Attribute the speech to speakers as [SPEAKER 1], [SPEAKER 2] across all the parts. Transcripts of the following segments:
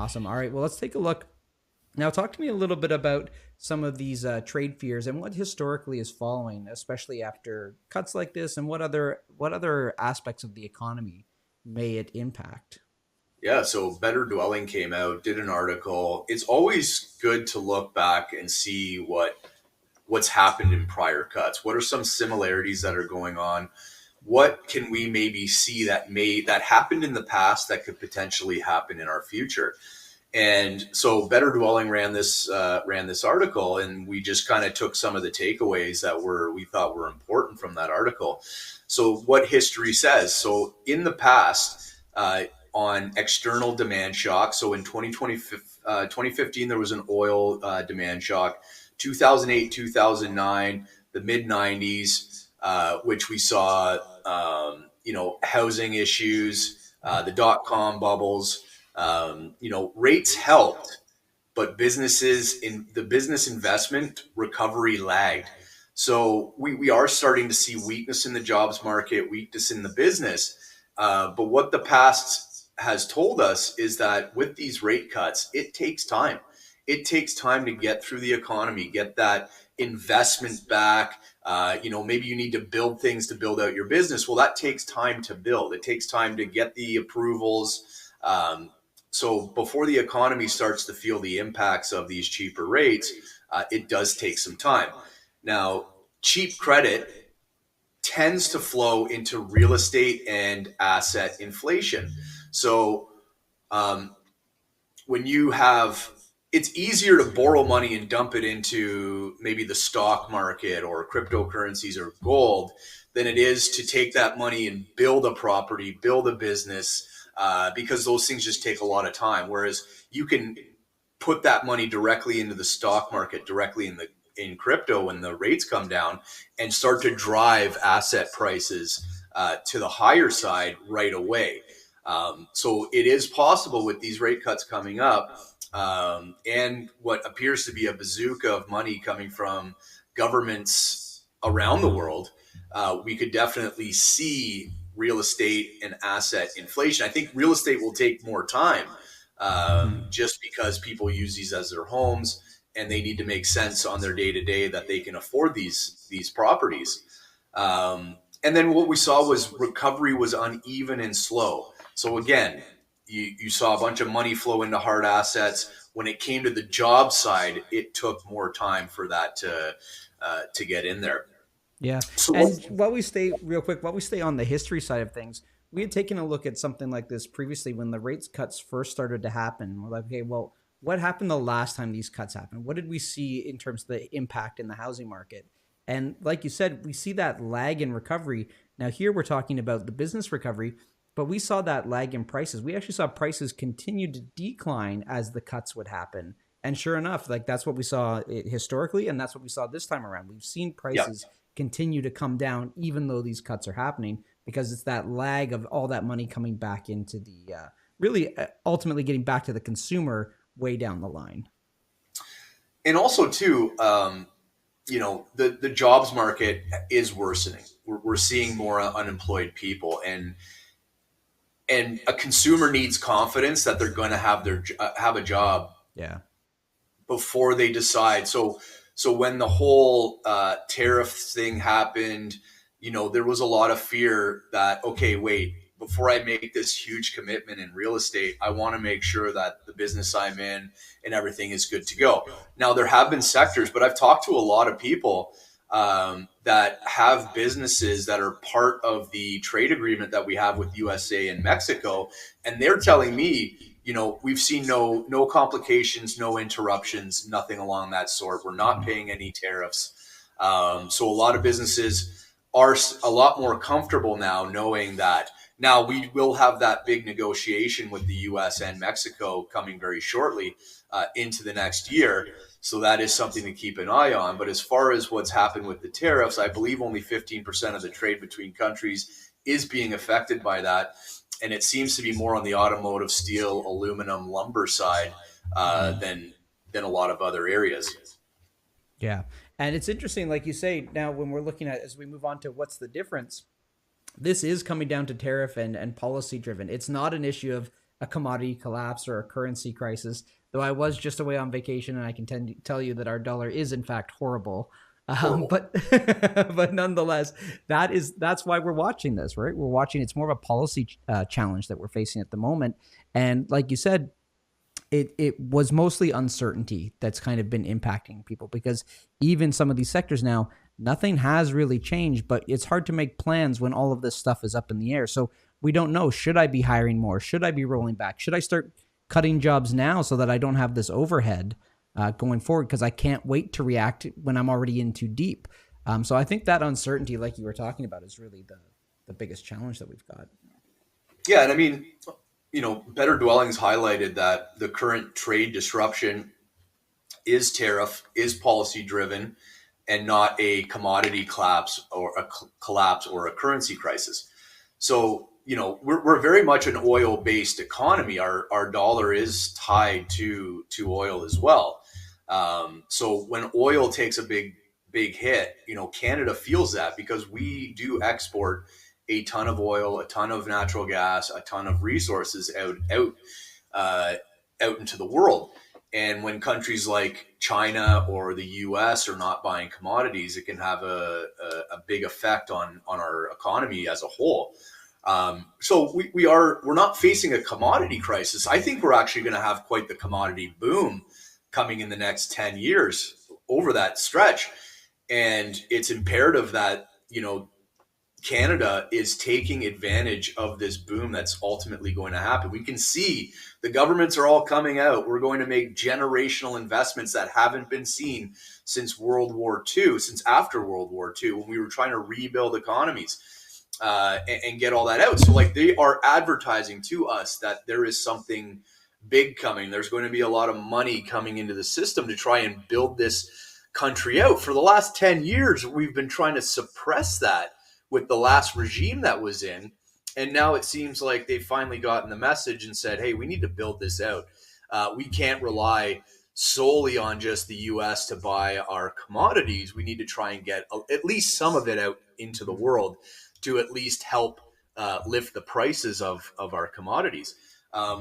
[SPEAKER 1] Awesome. All right. Well, let's take a look. Now, talk to me a little bit about some of these trade fears and what historically is following, especially after cuts like this, and what other aspects of the economy may it impact?
[SPEAKER 2] Yeah, so Better Dwelling came out, did an article. It's always good to look back and see what's happened in prior cuts. What are some similarities that are going on? What can we maybe see that happened in the past that could potentially happen in our future? And so Better Dwelling ran this article, and we just kind of took some of the takeaways that we thought were important from that article. So what history says. So in the past, on external demand shock. So in 2015, there was an oil demand shock. 2008, 2009, the mid 90s, which we saw, housing issues, the dot-com bubbles. Rates helped, but the business investment recovery lagged. So we are starting to see weakness in the jobs market, weakness in the business. But what the past has told us is that with these rate cuts, it takes time. It takes time to get through the economy, get that investment back. Maybe you need to build things to build out your business. Well, that takes time to build. It takes time to get the approvals. So before the economy starts to feel the impacts of these cheaper rates, it does take some time. Now, cheap credit tends to flow into real estate and asset inflation. So when you have, it's easier to borrow money and dump it into maybe the stock market or cryptocurrencies or gold than it is to take that money and build a property, build a business, because those things just take a lot of time. Whereas you can put that money directly into the stock market, directly in crypto when the rates come down, and start to drive asset prices to the higher side right away. So it is possible with these rate cuts coming up, and what appears to be a bazooka of money coming from governments around the world, we could definitely see real estate and asset inflation. I think real estate will take more time, just because people use these as their homes and they need to make sense on their day to day that they can afford these properties. And then what we saw was recovery was uneven and slow. So again, you saw a bunch of money flow into hard assets. When it came to the job side, it took more time for that to get in there.
[SPEAKER 1] Yeah.
[SPEAKER 2] So
[SPEAKER 1] And while we stay real quick, while we stay on the history side of things, we had taken a look at something like this previously when the rates cuts first started to happen. We're like, okay, well, what happened the last time these cuts happened? What did we see in terms of the impact in the housing market? And like you said, we see that lag in recovery. Now, here we're talking about the business recovery, but we saw that lag in prices. We actually saw prices continue to decline as the cuts would happen. And sure enough, like that's what we saw historically, and that's what we saw this time around. We've seen
[SPEAKER 2] yeah.
[SPEAKER 1] prices continue to come down even though these cuts are happening because it's that lag of all that money coming back into the really ultimately getting back to the consumer way down the line.
[SPEAKER 2] And also too, the jobs market is worsening. We're seeing more unemployed people, and a consumer needs confidence that they're going to have a job
[SPEAKER 1] Yeah.
[SPEAKER 2] before they decide. So when the whole tariff thing happened, there was a lot of fear that, okay, wait, before I make this huge commitment in real estate, I want to make sure that the business I'm in and everything is good to go. Now, there have been sectors, but I've talked to a lot of people that have businesses that are part of the trade agreement that we have with USA and Mexico, and they're telling me, we've seen no complications, no interruptions, nothing along that sort. We're not paying any tariffs. So a lot of businesses are a lot more comfortable now knowing that. Now we will have that big negotiation with the US and Mexico coming very shortly into the next year. So that is something to keep an eye on. But as far as what's happened with the tariffs, I believe only 15% of the trade between countries is being affected by that. And it seems to be more on the automotive, steel, aluminum, lumber side than a lot of other areas.
[SPEAKER 1] Yeah. And it's interesting, like you say, now when we're looking at as we move on to what's the difference, this is coming down to tariff and policy driven. It's not an issue of a commodity collapse or a currency crisis. Though I was just away on vacation, and I can tell you that our dollar is in fact horrible.
[SPEAKER 2] Horrible.
[SPEAKER 1] But but nonetheless, that's why we're watching this, right? We're watching. It's more of a policy challenge that we're facing at the moment, and like you said, it was mostly uncertainty that's kind of been impacting people, because even some of these sectors now, nothing has really changed, but it's hard to make plans when all of this stuff is up in the air. So we don't know, should I be hiring more? Should I be rolling back? Should I start cutting jobs now so that I don't have this overhead going forward, because I can't wait to react when I'm already in too deep. So I think that uncertainty, like you were talking about, is really the biggest challenge that we've got.
[SPEAKER 2] Yeah, and I mean, Better Dwellings highlighted that the current trade disruption is tariff, is policy driven, and not a commodity collapse or a currency crisis. So, we're very much an oil based economy. Our dollar is tied to oil as well. So when oil takes a big hit, Canada feels that, because we do export a ton of oil, a ton of natural gas, a ton of resources out into the world. And when countries like China or the US are not buying commodities, it can have a big effect on our economy as a whole. So we're not facing a commodity crisis. I think we're actually going to have quite the commodity boom coming in the next 10 years over that stretch. And it's imperative that, Canada is taking advantage of this boom that's ultimately going to happen. We can see the governments are all coming out. We're going to make generational investments that haven't been seen since World War II, since after World War II, when we were trying to rebuild economies and get all that out. So they are advertising to us that there is something big coming. There's going to be a lot of money coming into the system to try and build this country out. For the last 10 years, we've been trying to suppress that with the last regime that was in. And now it seems like they've finally gotten the message and said, hey, we need to build this out. We can't rely solely on just the US to buy our commodities. We need to try and get at least some of it out into the world to at least help lift the prices of our commodities.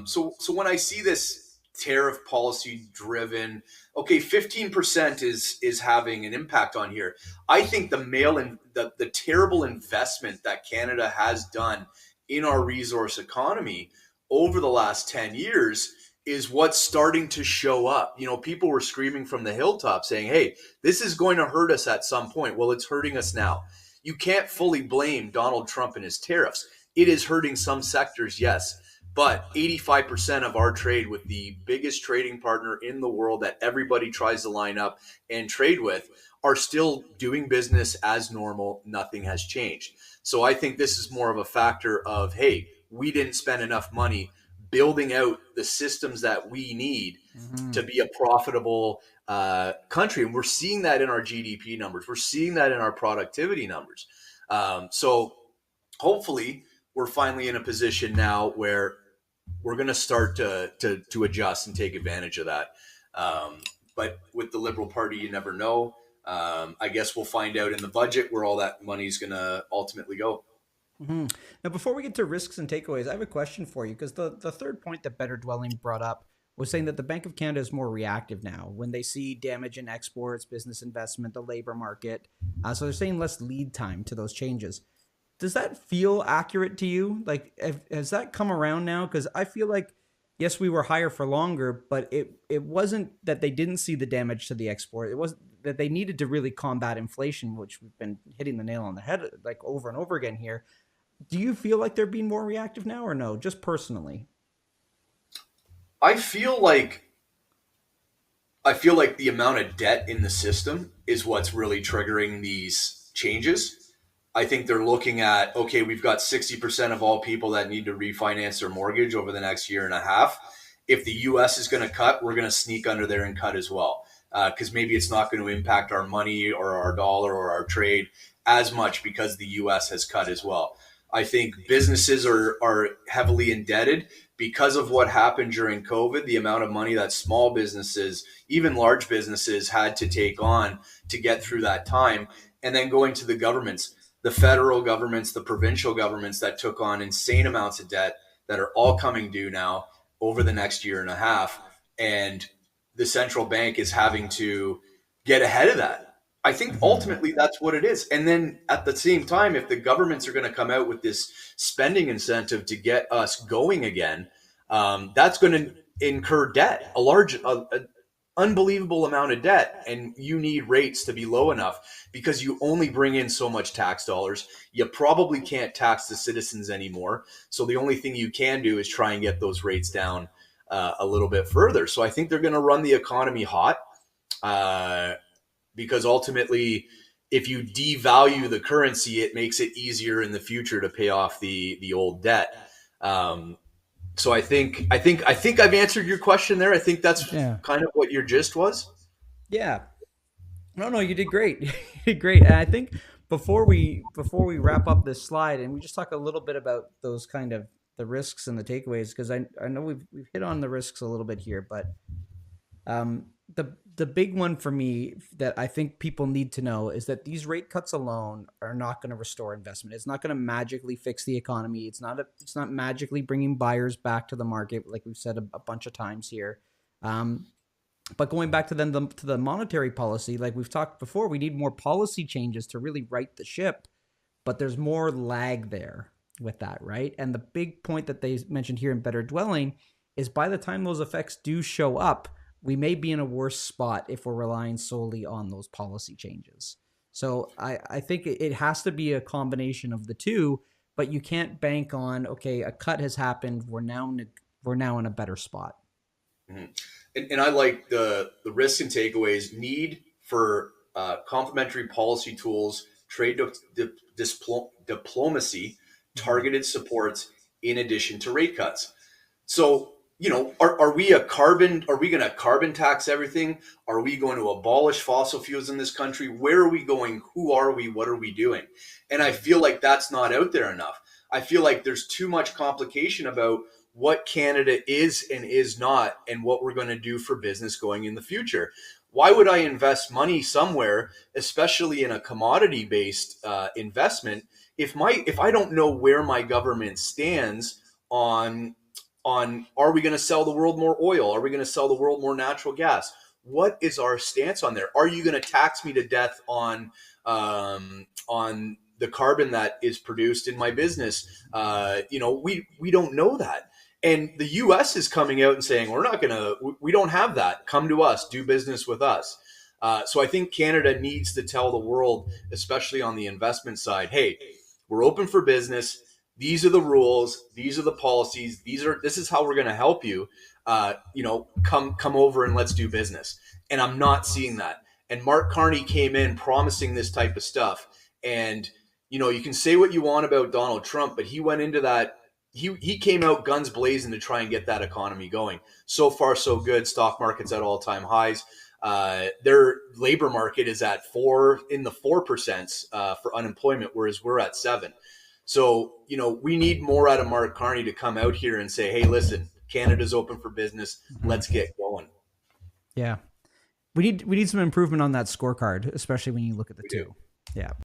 [SPEAKER 2] So when I see this tariff policy driven, okay, 15% is having an impact on here. I think the terrible investment that Canada has done in our resource economy over the last 10 years is what's starting to show up. People were screaming from the hilltop saying, hey, this is going to hurt us at some point. Well, it's hurting us now. You can't fully blame Donald Trump and his tariffs. It is hurting some sectors, yes. But 85% of our trade with the biggest trading partner in the world that everybody tries to line up and trade with are still doing business as normal. Nothing has changed. So I think this is more of a factor of, hey, we didn't spend enough money building out the systems that we need to be a profitable country. And we're seeing that in our GDP numbers. We're seeing that in our productivity numbers. So hopefully we're finally in a position now where we're going to start to adjust and take advantage of that. But with the Liberal Party, you never know. I guess we'll find out in the budget where all that money is going to ultimately go.
[SPEAKER 1] Mm-hmm. Now, before we get to risks and takeaways, I have a question for you, because the third point that Better Dwelling brought up was saying that the Bank of Canada is more reactive now when they see damage in exports, business investment, the labor market. So they're saying less lead time to those changes. Does that feel accurate to you? Has that come around now? Because I feel like, yes, we were higher for longer, but it wasn't that they didn't see the damage to the export. It wasn't that they needed to really combat inflation, which we've been hitting the nail on the head over and over again here. Do you feel like they're being more reactive now, or no? Just personally?
[SPEAKER 2] I feel like the amount of debt in the system is what's really triggering these changes. I think they're looking at, okay, we've got 60% of all people that need to refinance their mortgage over the next year and a half. If the US is going to cut, we're going to sneak under there and cut as well. Because maybe it's not going to impact our money or our dollar or our trade as much because the US has cut as well. I think businesses are heavily indebted because of what happened during COVID, the amount of money that small businesses, even large businesses, had to take on to get through that time. And then going to the governments, the federal governments, the provincial governments that took on insane amounts of debt that are all coming due now over the next year and a half. And the central bank is having to get ahead of that. I think
[SPEAKER 1] Mhm.
[SPEAKER 2] ultimately that's what it is. And then at the same time, if the governments are going to come out with this spending incentive to get us going again, that's going to incur debt, a unbelievable amount of debt, and you need rates to be low enough because you only bring in so much tax dollars. You probably can't tax the citizens anymore, so the only thing you can do is try and get those rates down a little bit further. So I think they're going to run the economy hot, because ultimately, if you devalue the currency, it makes it easier in the future to pay off the old debt. Um, so I think I've answered your question there. I think that's
[SPEAKER 1] Yeah.
[SPEAKER 2] kind of what your gist was.
[SPEAKER 1] Yeah. No, you did great. You did great. And I think before we wrap up this slide and we just talk a little bit about those kind of the risks and the takeaways, because I know we've hit on the risks a little bit here, but the big one for me that I think people need to know is that these rate cuts alone are not going to restore investment. It's not going to magically fix the economy. It's not magically bringing buyers back to the market, like we've said a bunch of times here. Um, but going back to to the monetary policy, like we've talked before, we need more policy changes to really right the ship. But there's more lag there with that, right? And the big point that they mentioned here in Better Dwelling is by the time those effects do show up, we may be in a worse spot if we're relying solely on those policy changes. So I think it has to be a combination of the two, but you can't bank on, okay, a cut has happened, we're now in a better spot.
[SPEAKER 2] Mm-hmm. And I like the risks and takeaways need for complementary policy tools, diplomacy,
[SPEAKER 1] Mm-hmm.
[SPEAKER 2] targeted supports, in addition to rate cuts. So, are we going to carbon tax everything? Are we going to abolish fossil fuels in this country? Where are we going? Who are we? What are we doing? And I feel like that's not out there enough. I feel like there's too much complication about what Canada is and is not, and what we're going to do for business going in the future. Why would I invest money somewhere, especially in a commodity based investment, if I don't know where my government stands on are we going to sell the world more oil? Are we going to sell the world more natural gas? What is our stance on there? Are you going to tax me to death on the carbon that is produced in my business? We don't know that. And the U.S. is coming out and saying, we don't have that. Come to us, do business with us. So I think Canada needs to tell the world, especially on the investment side, hey, we're open for business. These are the rules. These are the policies. This is how we're going to help you. Come over and let's do business. And I'm not seeing that. And Mark Carney came in promising this type of stuff. And you can say what you want about Donald Trump, but he went into that. He came out guns blazing to try and get that economy going. So far, so good. Stock market's at all-time highs. Their labor market is at 4% for unemployment, whereas we're at 7%. So, we need more out of Mark Carney to come out here and say, hey, listen, Canada's open for business. Let's
[SPEAKER 1] Mm-hmm.
[SPEAKER 2] get going.
[SPEAKER 1] Yeah. We need some improvement on that scorecard, especially when you look at the
[SPEAKER 2] We do.
[SPEAKER 1] two. Yeah.